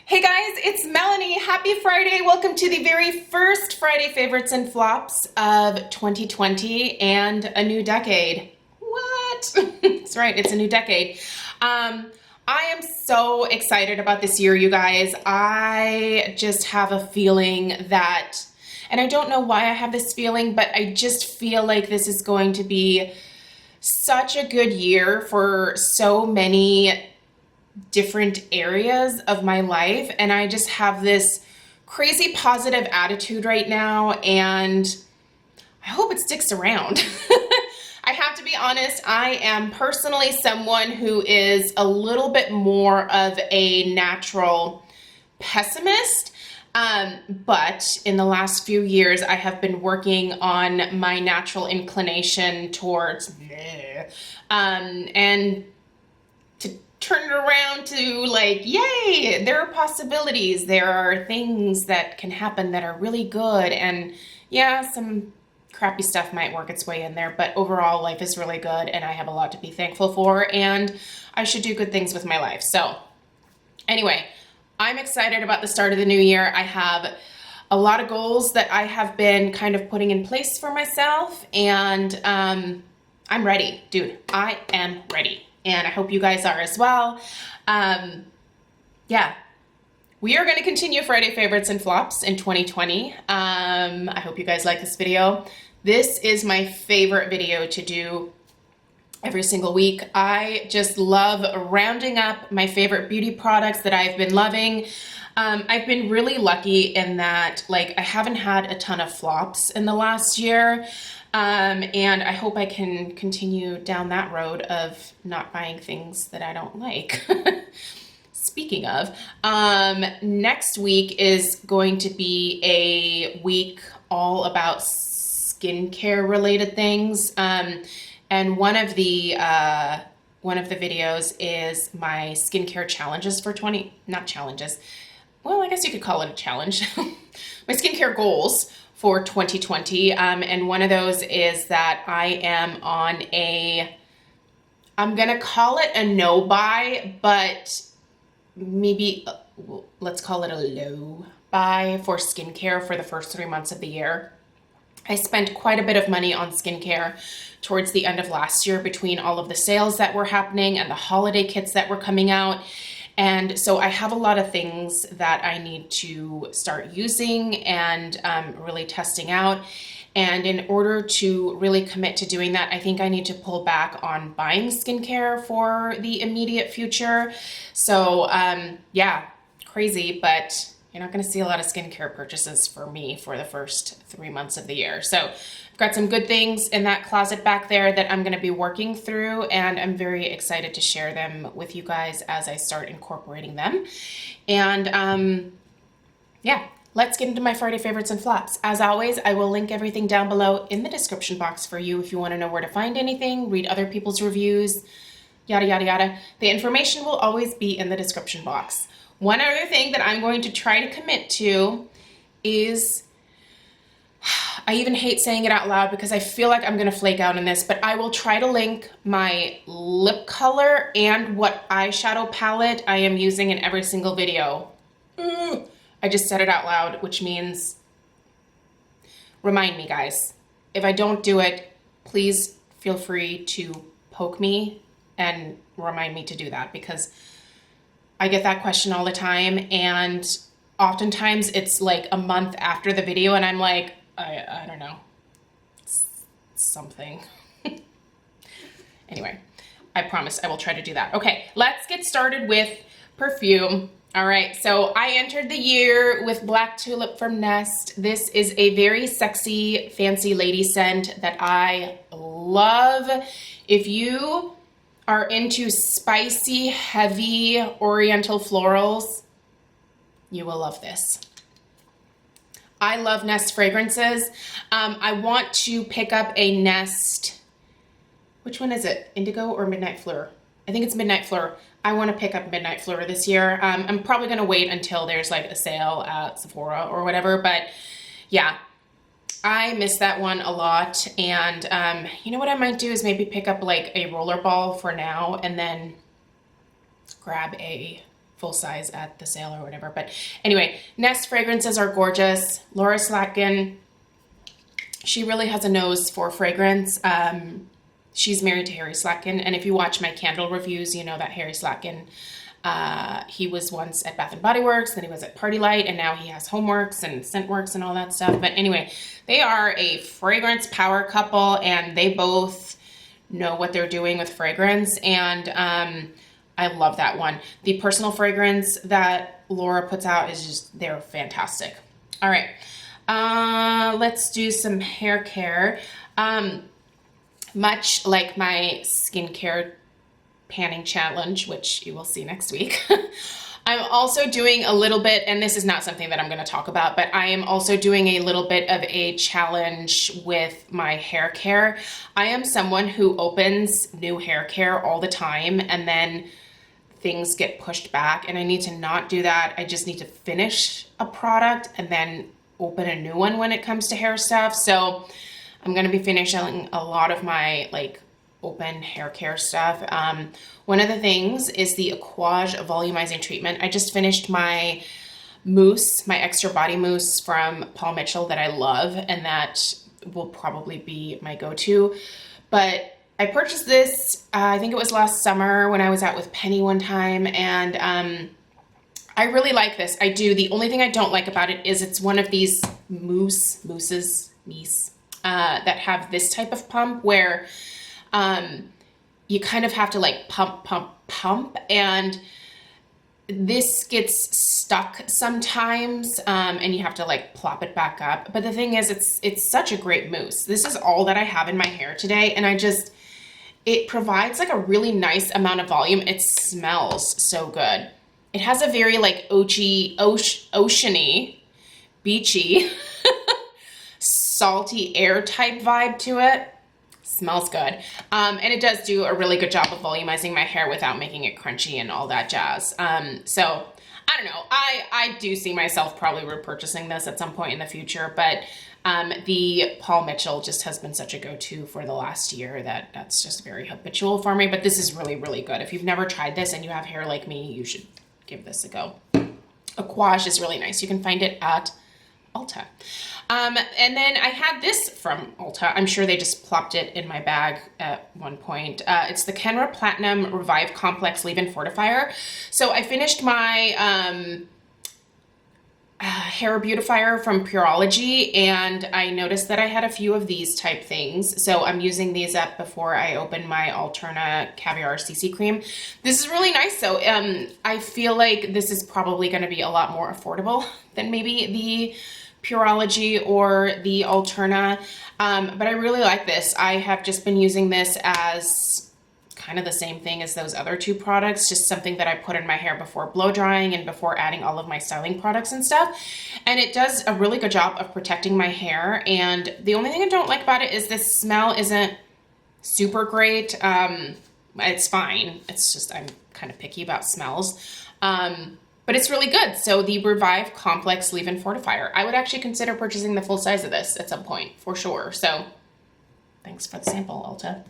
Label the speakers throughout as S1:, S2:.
S1: Hey guys, it's Melanie. Happy Friday. Welcome to the very first Friday Favorites and Flops of 2020 and a new decade. What? That's right, it's a new decade. I am so excited about this year, you guys. I just have a feeling that, and I don't know why I have this feeling, but I just feel like this is going to be such a good year for so many different areas of my life, and I just have this crazy positive attitude right now, and I hope it sticks around. I have to be honest, I am personally someone who is a little bit more of a natural pessimist, but in the last few years I have been working on my natural inclination towards and to turn it around to like, yay, there are possibilities. There are things that can happen that are really good. And yeah, some crappy stuff might work its way in there, but overall life is really good and I have a lot to be thankful for and I should do good things with my life. So anyway, I'm excited about the start of the new year. I have a lot of goals that I have been kind of putting in place for myself, and I'm ready, dude. I am ready. And I hope you guys are as well. Yeah, we are going to continue Friday Favorites and Flops in 2020. I hope you guys like this video. This is my favorite video to do every single week. I just love rounding up my favorite beauty products that I've been loving. I've been really lucky in that, like, I haven't had a ton of flops in the last year. And I hope I can continue down that road of not buying things that I don't like. Speaking of, next week is going to be a week all about skincare related things. And one of the videos is my skincare challenges for not challenges. Well, I guess you could call it a challenge. My skincare goals for 2020, and one of those is that I am on I'm gonna call it a no buy, but maybe let's call it a low buy for skincare for the first 3 months of the year. I spent quite a bit of money on skincare towards the end of last year between all of the sales that were happening and the holiday kits that were coming out. And so I have a lot of things that I need to start using and really testing out. And in order to really commit to doing that, I think I need to pull back on buying skincare for the immediate future. So yeah, crazy, but you're not gonna see a lot of skincare purchases for me for the first 3 months of the year. So I've got some good things in that closet back there that I'm gonna be working through, and I'm very excited to share them with you guys as I start incorporating them. And yeah, let's get into my Friday Favorites and Flops. As always, I will link everything down below in the description box for you if you wanna know where to find anything, read other people's reviews, yada, yada, yada. The information will always be in the description box. One other thing that I'm going to try to commit to is, I even hate saying it out loud because I feel like I'm gonna flake out in this, but I will try to link my lip color and what eyeshadow palette I am using in every single video. I just said it out loud, which means remind me, guys. If I don't do it, please feel free to poke me and remind me to do that, because I get that question all the time, and oftentimes it's like a month after the video and I'm like, I don't know, it's something. Anyway, I promise I will try to do that. Okay, let's get started with perfume. All right, so I entered the year with Black Tulip from Nest. This is a very sexy, fancy lady scent that I love. If you are into spicy, heavy oriental florals, you will love this. I love Nest fragrances. I want to pick up a Nest, which one is it? Indigo or Midnight Fleur? I think it's Midnight Fleur. I want to pick up Midnight Fleur this year. I'm probably gonna wait until there's like a sale at Sephora or whatever, but yeah, I miss that one a lot. And you know what I might do is maybe pick up like a rollerball for now and then grab a full size at the sale or whatever. But anyway, Nest fragrances are gorgeous. Laura Slatkin, she really has a nose for fragrance. She's married to Harry Slatkin, and if you watch my candle reviews, you know that Harry Slatkin, he was once at Bath and Body Works, then he was at Party Light, and now he has Homeworks and Scentworks and all that stuff. But anyway, they are a fragrance power couple, and they both know what they're doing with fragrance, and I love that one. The personal fragrance that Laura puts out is just, they're fantastic. All right, let's do some hair care. Much like my skincare panning challenge, which you will see next week, I'm also doing a little bit, and this is not something that I'm going to talk about, but I am also doing a little bit of a challenge with my hair care. I am someone who opens new hair care all the time, and then things get pushed back, and I need to not do that. I just need to finish a product and then open a new one when it comes to hair stuff. So I'm going to be finishing a lot of my like open hair care stuff. One of the things is the Aquage volumizing treatment. I just finished my mousse, my extra body mousse from Paul Mitchell that I love, and that will probably be my go-to. But I purchased this, I think it was last summer when I was out with Penny one time, and I really like this. I do. The only thing I don't like about it is it's one of these mousses, that have this type of pump where you kind of have to like pump, and this gets stuck sometimes, and you have to like plop it back up. But the thing is, it's such a great mousse. This is all that I have in my hair today, and it provides like a really nice amount of volume. It smells so good. It has a very like oceany, beachy, salty air type vibe to it. Smells good. And it does do a really good job of volumizing my hair without making it crunchy and all that jazz. So I don't know. I do see myself probably repurchasing this at some point in the future, but the Paul Mitchell just has been such a go-to for the last year that's just very habitual for me. But this is really, really good. If you've never tried this and you have hair like me, you should give this a go. Aquage is really nice. You can find it at Ulta. And then I had this from Ulta. I'm sure they just plopped it in my bag at one point. It's the Kenra Platinum Revive Complex Leave-In Fortifier. So I finished my hair beautifier from Pureology, and I noticed that I had a few of these type things. So I'm using these up before I open my Alterna Caviar CC Cream. This is really nice. So I feel like this is probably going to be a lot more affordable than maybe the Pureology or the Alterna, but I really like this. I have just been using this as kind of the same thing as those other two products, just something that I put in my hair before blow drying and before adding all of my styling products and stuff. And it does a really good job of protecting my hair. And the only thing I don't like about it is the smell isn't super great. It's fine. It's just I'm kind of picky about smells. But it's really good. So the Revive Complex Leave-In Fortifier. I would actually consider purchasing the full size of this at some point, for sure. So thanks for the sample, Ulta.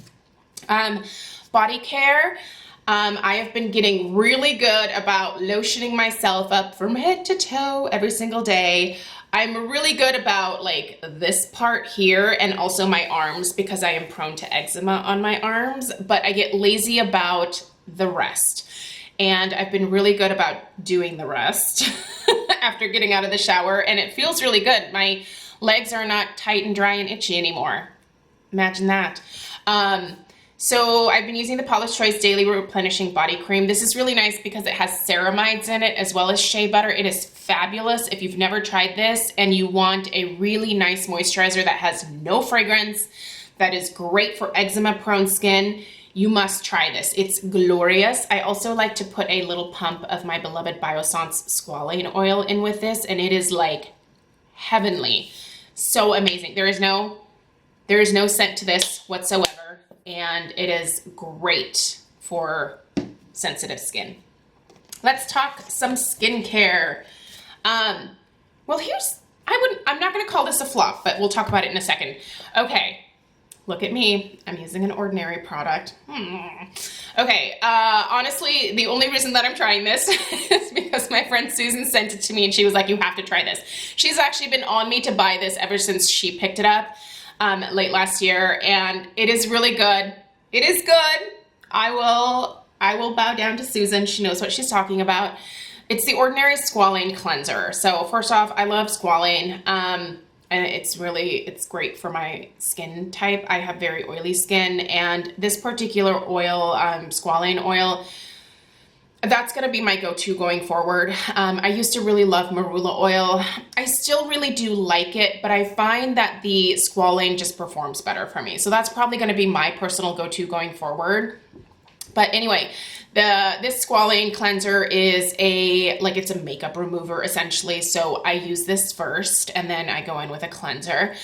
S1: Body care. I have been getting really good about lotioning myself up from head to toe every single day. I'm really good about like this part here and also my arms because I am prone to eczema on my arms, but I get lazy about the rest. And I've been really good about doing the rest after getting out of the shower, and it feels really good. My legs are not tight and dry and itchy anymore. Imagine that. So I've been using the Paula's Choice Daily Replenishing Body Cream. This is really nice because it has ceramides in it as well as shea butter. It is fabulous if you've never tried this and you want a really nice moisturizer that has no fragrance, that is great for eczema-prone skin. You must try this. It's glorious. I also like to put a little pump of my beloved Biossance squalane oil in with this, and it is like heavenly. So amazing. There is no scent to this whatsoever, and it is great for sensitive skin. Let's talk some skincare. Well, I'm not gonna call this a flop, but we'll talk about it in a second. Okay. Look at me. I'm using an ordinary product. Okay, honestly, the only reason that I'm trying this is because my friend Susan sent it to me and she was like, you have to try this. She's actually been on me to buy this ever since she picked it up late last year, and it is really good. It is good. I will bow down to Susan. She knows what she's talking about. It's the Ordinary Squalane Cleanser. So first off, I love squalane. And it's great for my skin type. I have very oily skin, and this particular oil, squalane oil, that's gonna be my go-to going forward. I used to really love marula oil. I still really do like it, but I find that the squalane just performs better for me. So that's probably gonna be my personal go-to going forward. But anyway, this squalane cleanser is it's a makeup remover essentially. So I use this first and then I go in with a cleanser.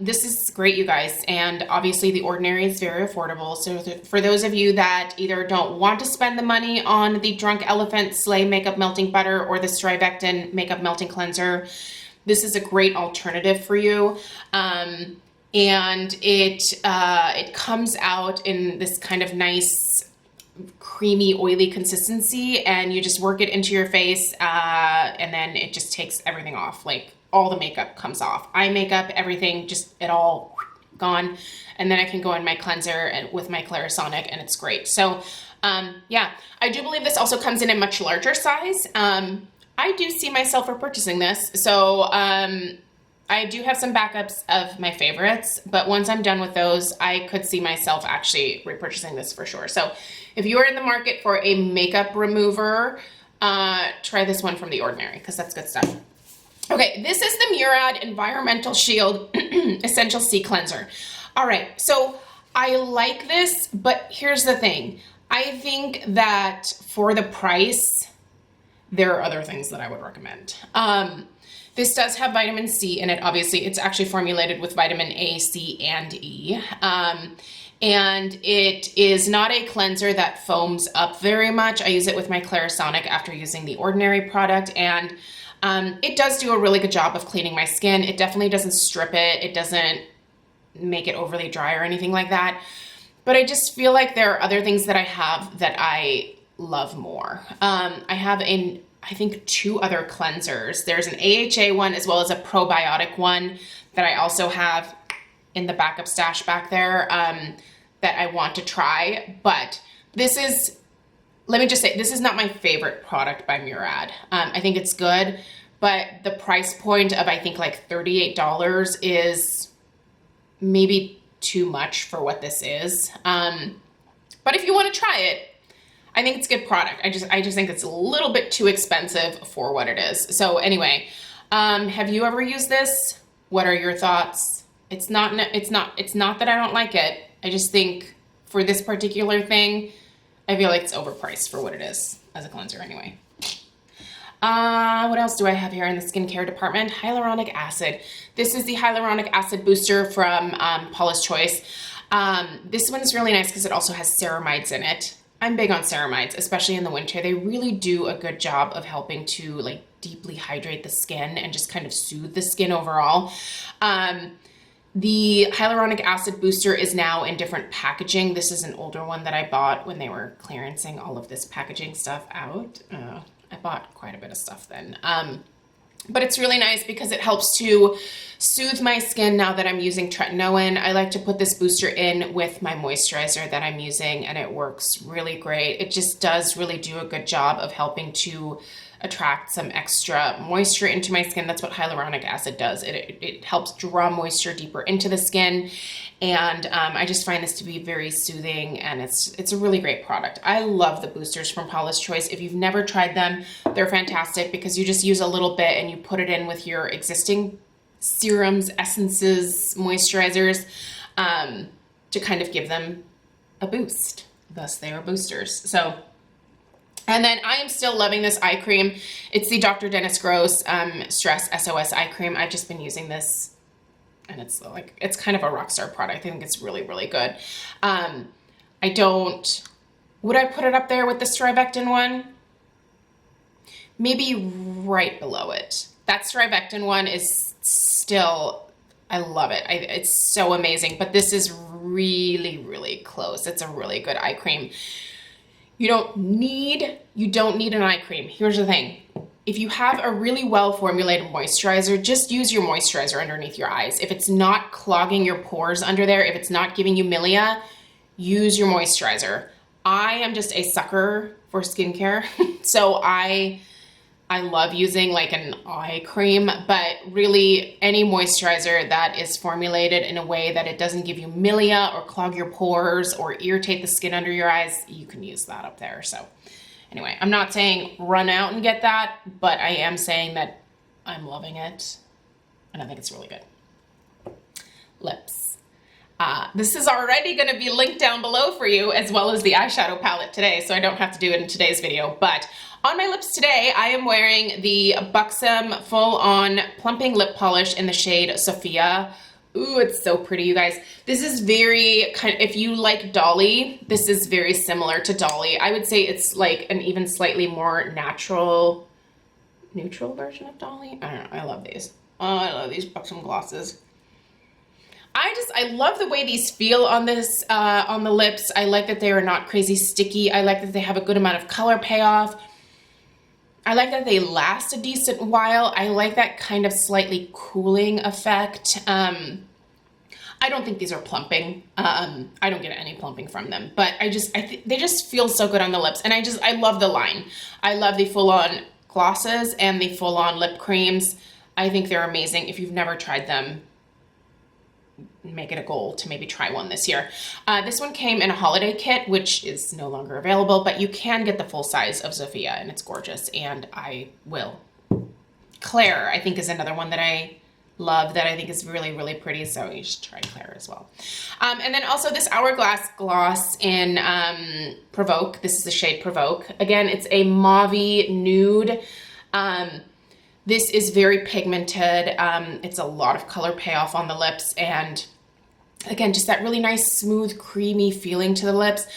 S1: This is great, you guys. And obviously The Ordinary is very affordable. So for those of you that either don't want to spend the money on the Drunk Elephant Slay Makeup Melting Butter or the Strivectin Makeup Melting Cleanser, this is a great alternative for you. And it comes out in this kind of nice creamy, oily consistency, and you just work it into your face, and then it just takes everything off. Like, all the makeup comes off. Eye makeup, everything, just it all gone. And then I can go in my cleanser and with my Clarisonic, and it's great. So, yeah, I do believe this also comes in a much larger size. I do see myself repurchasing this. So, I do have some backups of my favorites, but once I'm done with those, I could see myself actually repurchasing this for sure. So if you are in the market for a makeup remover, try this one from The Ordinary, because that's good stuff. Okay, this is the Murad Environmental Shield Essential C Cleanser. All right, so I like this, but here's the thing. I think that for the price, there are other things that I would recommend. This does have vitamin C in it. Obviously, it's actually formulated with vitamin A, C, and E. And it is not a cleanser that foams up very much. I use it with my Clarisonic after using the Ordinary product, and it does do a really good job of cleaning my skin. It definitely doesn't strip it. It doesn't make it overly dry or anything like that. But I just feel like there are other things that I have that I love more. I have I think 2 other cleansers. There's an AHA one as well as a probiotic one that I also have in the backup stash back there that I want to try. But this is, let me just say, this is not my favorite product by Murad. I think it's good, but the price point of I think like $38 is maybe too much for what this is. But if you want to try it, I think it's a good product. I just think it's a little bit too expensive for what it is. So anyway, have you ever used this? What are your thoughts? It's not that I don't like it. I just think for this particular thing, I feel like it's overpriced for what it is as a cleanser anyway. What else do I have here in the skincare department? Hyaluronic acid. This is the hyaluronic acid booster from Paula's Choice. This one is really nice because it also has ceramides in it. I'm big on ceramides, especially in the winter. They really do a good job of helping to like deeply hydrate the skin and just kind of soothe the skin overall. The hyaluronic acid booster is now in different packaging. This is an older one that I bought when they were clearancing all of this packaging stuff out. I bought quite a bit of stuff then. But it's really nice because it helps to soothe my skin now that I'm using tretinoin. I like to put this booster in with my moisturizer that I'm using, and it works really great. It just does really do a good job of helping to attract some extra moisture into my skin. That's what hyaluronic acid does. It helps draw moisture deeper into the skin, and I just find this to be very soothing, and it's a really great product. I love the boosters from Paula's Choice. If you've never tried them, they're fantastic because you just use a little bit and you put it in with your existing serums, essences, moisturizers to kind of give them a boost. Thus, they are boosters. So. And then I am still loving this eye cream. It's the Dr. Denis Gross Stress SOS eye cream. I've just been using this, and it's kind of a rock star product. I think it's really, really good. Would I put it up there with the Strivectin one? Maybe right below it. That Strivectin one is still I love it. It's so amazing, but this is really, really close. It's a really good eye cream. You don't need an eye cream. Here's the thing. If you have a really well formulated moisturizer, just use your moisturizer underneath your eyes. If it's not clogging your pores under there, if it's not giving you milia, use your moisturizer. I am just a sucker for skincare. So I love using like an eye cream, but really any moisturizer that is formulated in a way that it doesn't give you milia or clog your pores or irritate the skin under your eyes, you can use that up there. So anyway, I'm not saying run out and get that, but I am saying that I'm loving it and I think it's really good. Lips. This is already going to be linked down below for you, as well as the eyeshadow palette today, so I don't have to do it in today's video. But on my lips today, I am wearing the Buxom Full On Plumping Lip Polish in the shade Sophia. Ooh, it's so pretty, you guys. This is very if you like Dolly, this is very similar to Dolly. I would say it's like an even slightly more neutral version of Dolly. I don't know, I love these. Oh, I love these Buxom glosses. I love the way these feel on this, on the lips. I like that they are not crazy sticky. I like that they have a good amount of color payoff. I like that they last a decent while. I like that kind of slightly cooling effect. I don't think these are plumping. I don't get any plumping from them, but they just feel so good on the lips. And I love the line. I love the full-on glosses and the full-on lip creams. I think they're amazing. If you've never tried them, make it a goal to maybe try one this year. This one came in a holiday kit, which is no longer available, but you can get the full size of Sophia, and it's gorgeous, and I will. Claire, I think, is another one that I love that I think is really, really pretty, so you should try Claire as well. And then also this Hourglass gloss in Provoke. This is the shade Provoke. Again, it's a mauve-y nude. This is very pigmented. It's a lot of color payoff on the lips, and again, just that really nice, smooth, creamy feeling to the lips.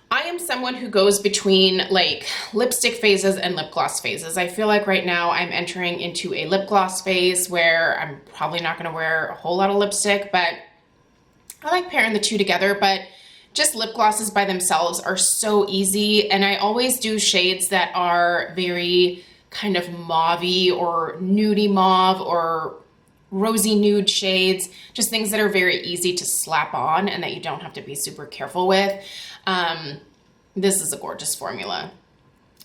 S1: I am someone who goes between like lipstick phases and lip gloss phases. I feel like right now I'm entering into a lip gloss phase where I'm probably not gonna wear a whole lot of lipstick, but I like pairing the two together. But just lip glosses by themselves are so easy, and I always do shades that are very kind of mauve-y or nudie mauve or rosy nude shades, just things that are very easy to slap on and that you don't have to be super careful with. This is a gorgeous formula.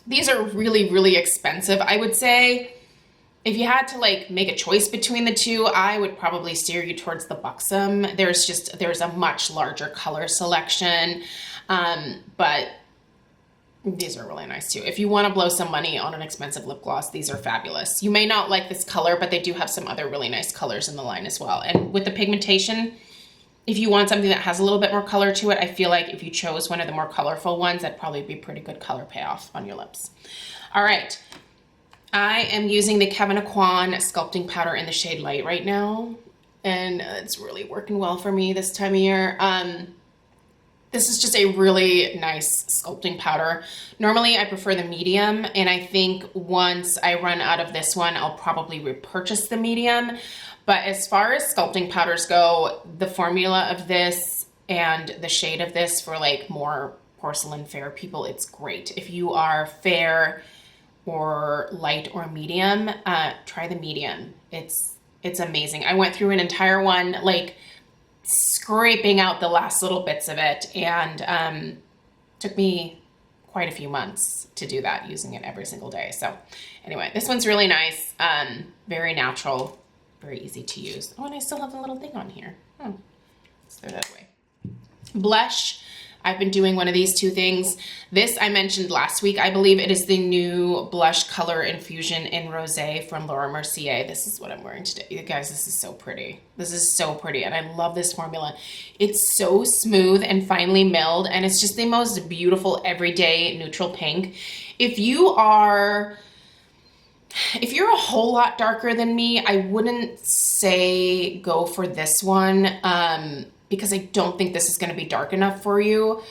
S1: These are really, really expensive. I would say if you had to like make a choice between the two, I would probably steer you towards the Buxom. There's a much larger color selection, but these are really nice too. If you want to blow some money on an expensive lip gloss, these are fabulous. You may not like this color, but they do have some other really nice colors in the line as well. And with the pigmentation, if you want something that has a little bit more color to it, I feel like if you chose one of the more colorful ones, that'd probably be pretty good color payoff on your lips. All right. I am using the Kevyn Aucoin Sculpting Powder in the shade Light right now, and it's really working well for me this time of year. This is just a really nice sculpting powder. Normally I prefer the medium, and I think once I run out of this one, I'll probably repurchase the medium. But as far as sculpting powders go, the formula of this and the shade of this for like more porcelain fair people, it's great. If you are fair or light or medium, try the medium. It's amazing. I went through an entire one, like scraping out the last little bits of it, and took me quite a few months to do that, using it every single day. So anyway, this one's really nice, very natural, very easy to use. Oh, and I still have the little thing on here. Let's throw that away. Blush. I've been doing one of these two things. This I mentioned last week. I believe it is the new blush color infusion in Rosé from Laura Mercier. This is what I'm wearing today. You guys, this is so pretty. This is so pretty, and I love this formula. It's so smooth and finely milled, and it's just the most beautiful everyday neutral pink. If you're a whole lot darker than me, I wouldn't say go for this one, because I don't think this is going to be dark enough for you.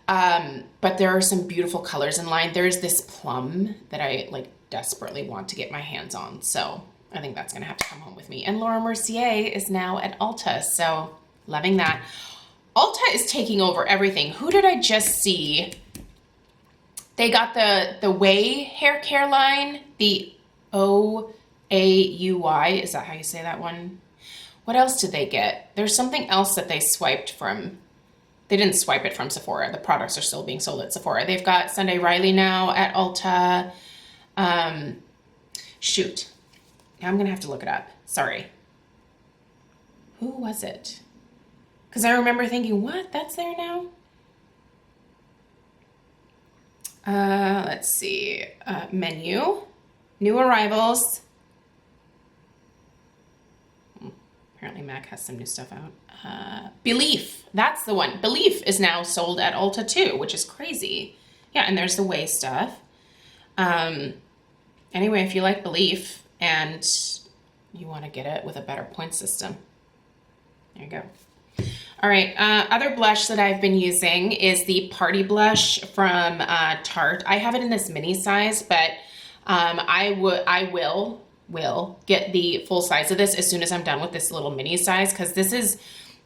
S1: But there are some beautiful colors in line. There's this plum that I like desperately want to get my hands on. So I think that's gonna have to come home with me. And Laura Mercier is now at Ulta, so loving that. Ulta is taking over everything. Who did I just see? They got the Way hair care line, the OAUY. Is that how you say that one? What else did they get? There's something else that they swiped from. They didn't swipe it from Sephora. The products are still being sold at Sephora. They've got Sunday Riley now at Ulta. Shoot. Now I'm going to have to look it up. Sorry. Who was it? Because I remember thinking, what? That's there now? Let's see. Menu. New arrivals. Apparently MAC has some new stuff out. Belief. That's the one. Belief is now sold at Ulta too, which is crazy. Yeah, and there's the Way stuff. Anyway, if you like Belief and you want to get it with a better point system, there you go. All right, other blush that I've been using is the Party Blush from Tarte. I have it in this mini size, but I will get the full size of this as soon as I'm done with this little mini size, because this is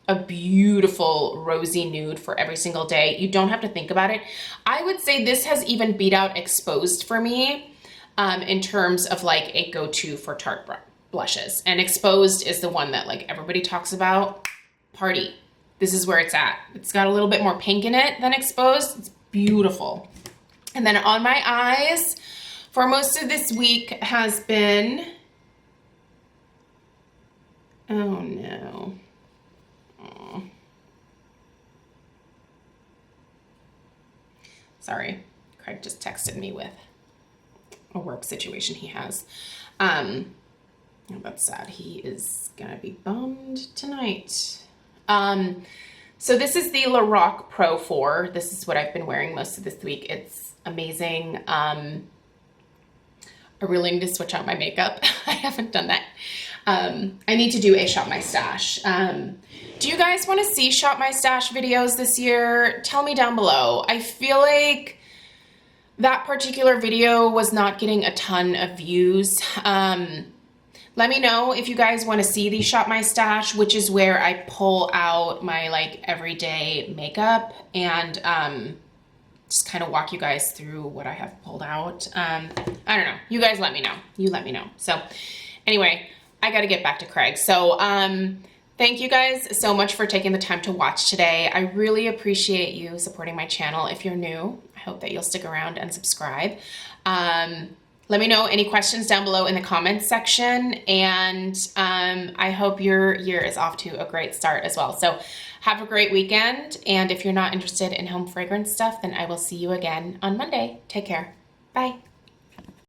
S1: a beautiful rosy nude for every single day. You don't have to think about it. I would say this has even beat out Exposed for me in terms of like a go-to for Tarte blushes. And Exposed is the one that like everybody talks about. Party. This is where it's at. It's got a little bit more pink in it than Exposed. It's beautiful. And then on my eyes for most of this week has been, oh no. Oh. Sorry, Craig just texted me with a work situation he has. Oh, that's sad. He is gonna be bummed tonight. So this is the La Roque Pro 4. This is what I've been wearing most of this week. It's amazing. I really need to switch out my makeup. I haven't done that. I need to do a Shop My Stash. Do you guys want to see Shop My Stash videos this year? Tell me down below. I feel like that particular video was not getting a ton of views. Let me know if you guys want to see the Shop My Stash, which is where I pull out my like everyday makeup and just kind of walk you guys through what I have pulled out. I don't know. You guys let me know. You let me know. So anyway, I got to get back to Craig. So thank you guys so much for taking the time to watch today. I really appreciate you supporting my channel. If you're new, I hope that you'll stick around and subscribe. Let me know any questions down below in the comments section, and I hope your year is off to a great start as well. So have a great weekend, and if you're not interested in home fragrance stuff, then I will see you again on Monday. Take care. Bye.